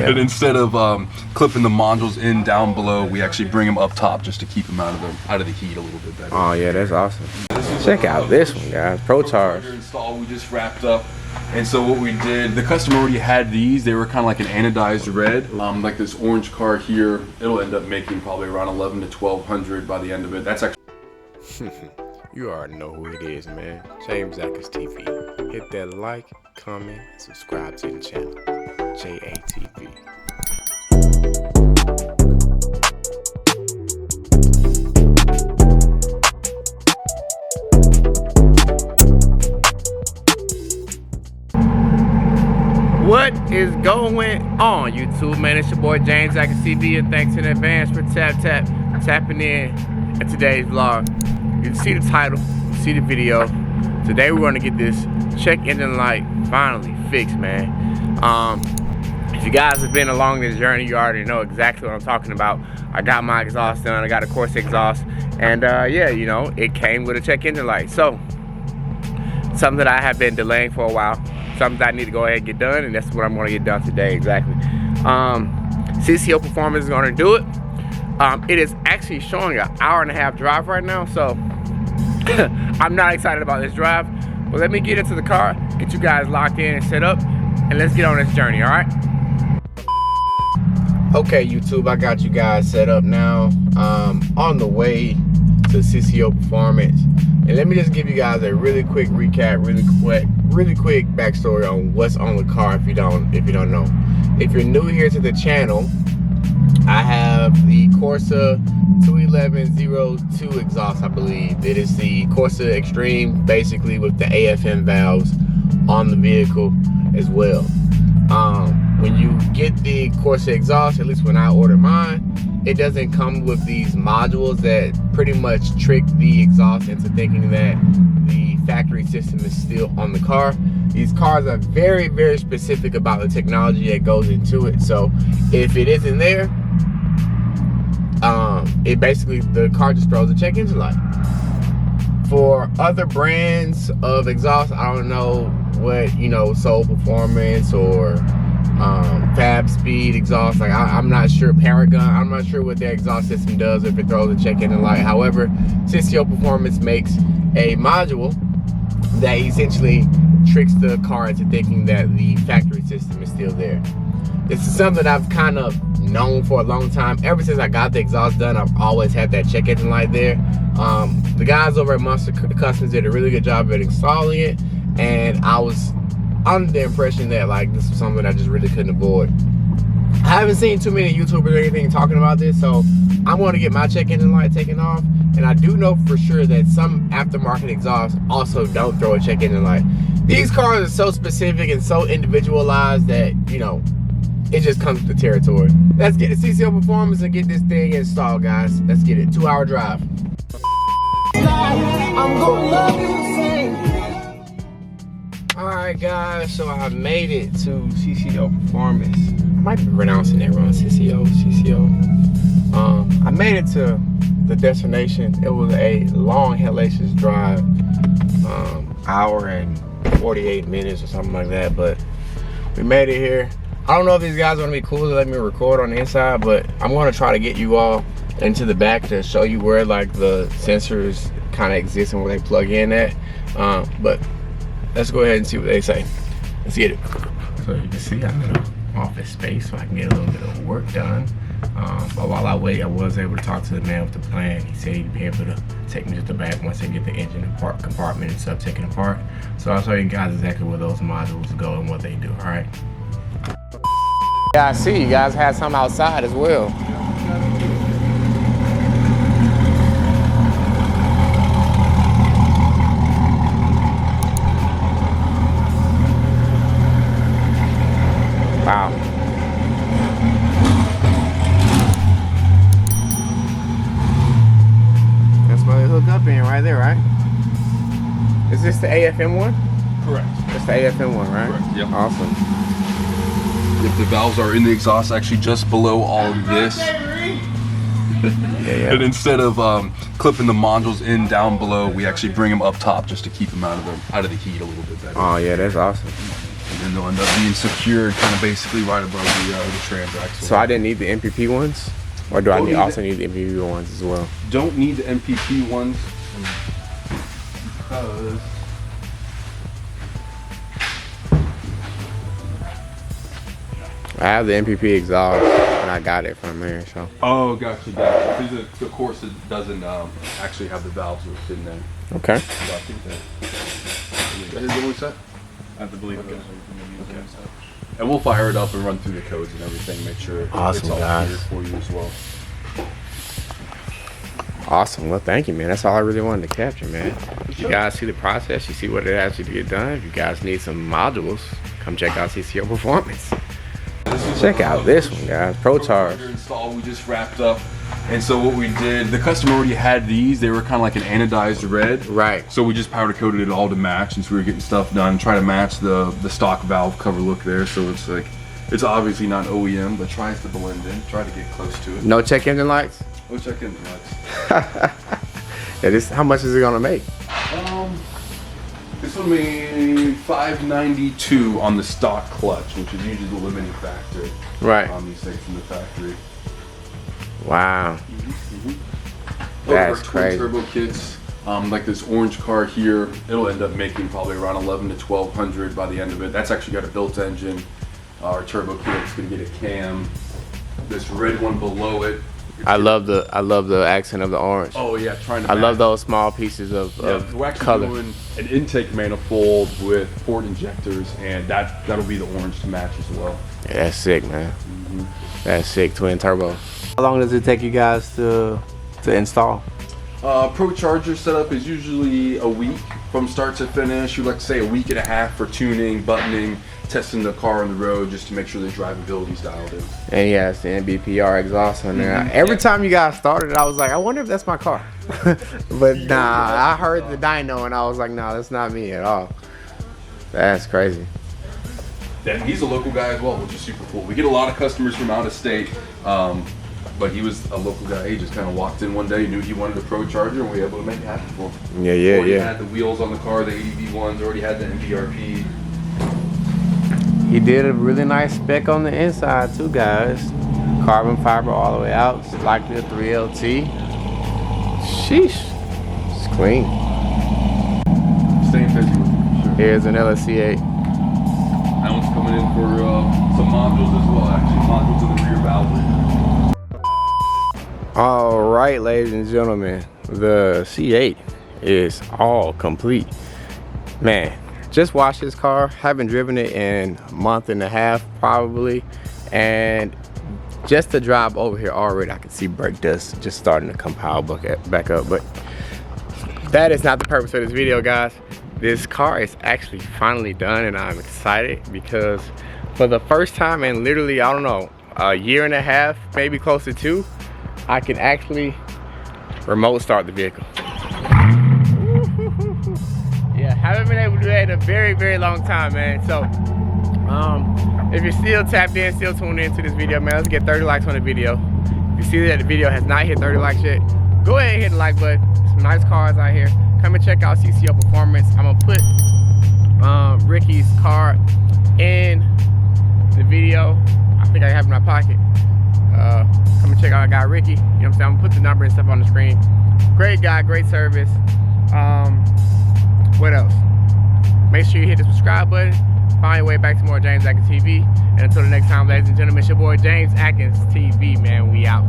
And instead of clipping the modules in down below, we actually bring them up top just to keep them out of the heat a little bit better. Oh yeah, that's awesome. Check out this one, guys. Pro Charge. Install we just wrapped up. And so what we did, the customer already had these. They were kind of like an anodized red, like this orange car here. It'll end up making probably around 11 to 1200 by the end of it. That's actually. You already know who it is, man. JamesAtkinsTv. Hit that like, comment, and subscribe to the channel. JATV. What is going on, YouTube, man? It's your boy JamesAtkinsTv, and thanks in advance for tapping in today's vlog. You can see the title, you see the video. Today we're gonna get this check engine light finally fixed, man. If you guys have been along this journey, you already know exactly what I'm talking about. I got my exhaust done, I got a Corsa exhaust, and yeah, you know, it came with a check engine light. So, something that I have been delaying for a while. Something that I need to go ahead and get done, and that's what I'm gonna get done today, exactly. CCO Performance is gonna do it. It is actually showing an 1.5-hour drive right now, so I'm not excited about this drive. But let me get into the car, get you guys locked in and set up, and let's get on this journey, all right? Okay, YouTube, I got you guys set up now. On the way to CCO Performance. And let me just give you guys a really quick recap, really quick backstory on what's on the car if you don't know. If you're new here to the channel, I have the Corsa 21102 exhaust, I believe. It is the Corsa Extreme, basically with the AFM valves on the vehicle as well. When you get the Corsa exhaust, at least when I ordered mine, it doesn't come with these modules that pretty much trick the exhaust into thinking that the factory system is still on the car. These cars are very, very specific about the technology that goes into it. So if it isn't there, it basically, the car just throws a check engine light. For other brands of exhaust, I don't know what, you know, Soul Performance or Fab Speed exhaust, like I'm not sure. Paragon, I'm not sure what their exhaust system does if it throws a check engine light. However, CCO Performance makes a module that essentially tricks the car into thinking that the factory system is still there. This is something I've kind of known for a long time. Ever since I got the exhaust done, I've always had that check engine light there. The guys over at Monster Customs did a really good job at installing it, and I was under the impression that like this was something I just really couldn't avoid. I haven't seen too many YouTubers or anything talking about this, so I'm going to get my check engine light taken off. And I do know for sure that some aftermarket exhausts also don't throw a check engine light. These cars are so specific and so individualized that, you know, it just comes with the territory. Let's get the CCO Performance and get this thing installed, guys. Let's get it. 2-hour drive. I'm gonna love you. Alright guys, so I made it to CCO Performance. I might be pronouncing it wrong, CCO. I made it to the destination. It was a long hellacious drive, hour and 48 minutes or something like that, but we made it here. I don't know if these guys are gonna be cool to let me record on the inside, but I'm gonna try to get you all into the back to show you where like the sensors kind of exist and where they plug in at. But let's go ahead and see what they say. Let's get it. So you can see I'm in an office space so I can get a little bit of work done. But while I wait, I was able to talk to the man with the plan. He said he'd be able to take me to the back once they get the engine compartment and stuff taken apart. So I'll show you guys exactly where those modules go and what they do, all right? Yeah, I see you guys had some outside as well. Wow. That's what it hooked up in right there, right? Is this the AFM one? Correct. That's the AFM one, right? Correct, yep. Awesome. If the valves are in the exhaust, actually just below all of this. Yeah. And instead of clipping the modules in down below, we actually bring them up top just to keep them out of the heat a little bit better. Oh yeah, that's awesome. and then they'll end up being secured kind of basically right above the trans axle. So I didn't need the MPP ones? Or do I also need the MPP ones as well? Don't need the MPP ones because I have the MPP exhaust and I got it from there, so. Oh, gotcha. Because the Corsa doesn't actually have the valves within there. Okay. So I think that is the only set. I have to believe it. Okay. And we'll fire it up and run through the codes and everything, make sure it's all clear for you as well. Awesome. Well, thank you, man. That's all I really wanted to capture, man. You guys see the process. You see what it actually to get done. If you guys need some modules, come check out CCO Performance. Check out this one, guys. Pro Charge install we just wrapped up. And so what we did, the customer already had these. They were kind of like an anodized red. Right. So we just powder coated it all to match since we were getting stuff done. Try to match the stock valve cover look there. So it's like, it's obviously not OEM, but tries to blend in. Try to get close to it. No check engine lights? No check engine lights. Yeah, how much is it gonna make? This will be $592 on the stock clutch, which is usually the limiting factor. Right. On these things from the factory. Wow. That's crazy. Turbo kits, like this orange car here, it'll end up making probably around 11 to 1200 by the end of it. That's actually got a built engine. Our turbo kit's gonna get a cam. This red one below it. I love the accent of the orange. Oh yeah, trying to. I love those small pieces of we're actually color. doing an intake manifold with port injectors, and that'll be the orange to match as well. Yeah, that's sick, man. That's sick, twin turbo. How long does it take you guys to install? Pro Charger setup is usually a week from start to finish. We like to say a week and a half for tuning, buttoning, testing the car on the road just to make sure the drivability's dialed in. And yeah, it's the NBPR exhaust on there. Every time you guys started, I was like, I wonder if that's my car. But nah, I heard the dyno and I was like, nah, that's not me at all. That's crazy. And he's a local guy as well, which is super cool. We get a lot of customers from out of state, but he was a local guy. He just kind of walked in one day, knew he wanted a Pro Charger, and we were able to make it happen for him. Already had the wheels on the car, the ADV ones, already had the MVRP. He did a really nice spec on the inside too, guys. Carbon fiber all the way out. It's likely a 3LT. Sheesh. It's clean. Staying busy with it, for sure. Here's an LSC8. That one's coming in for some modules as well, actually. Modules in the rear valve. All right, ladies and gentlemen. The C8 is all complete. Man. Just washed this car, haven't driven it in a month and a half probably, and just to drive over here already I can see brake dust just starting to compile back up. But that is not the purpose of this video, guys. This car is actually finally done and I'm excited because for the first time in literally, I don't know, a year and a half, maybe close to 2, I can actually remote start the vehicle. Yeah, haven't been able to do that in a very, very long time, man. So, if you're still tapped in, still tuned into this video, man, let's get 30 likes on the video. If you see that the video has not hit 30 likes yet, go ahead and hit the like button. Some nice cars out here. Come and check out CCO Performance. I'm gonna put Ricky's car in the video. I think I have it in my pocket. Come and check out our guy Ricky. You know what I'm saying? I'm gonna put the number and stuff on the screen. Great guy, great service. What else? Make sure you hit the subscribe button. Find your way back to more James Atkins TV. And until the next time, ladies and gentlemen, it's your boy James Atkins TV, man. We out.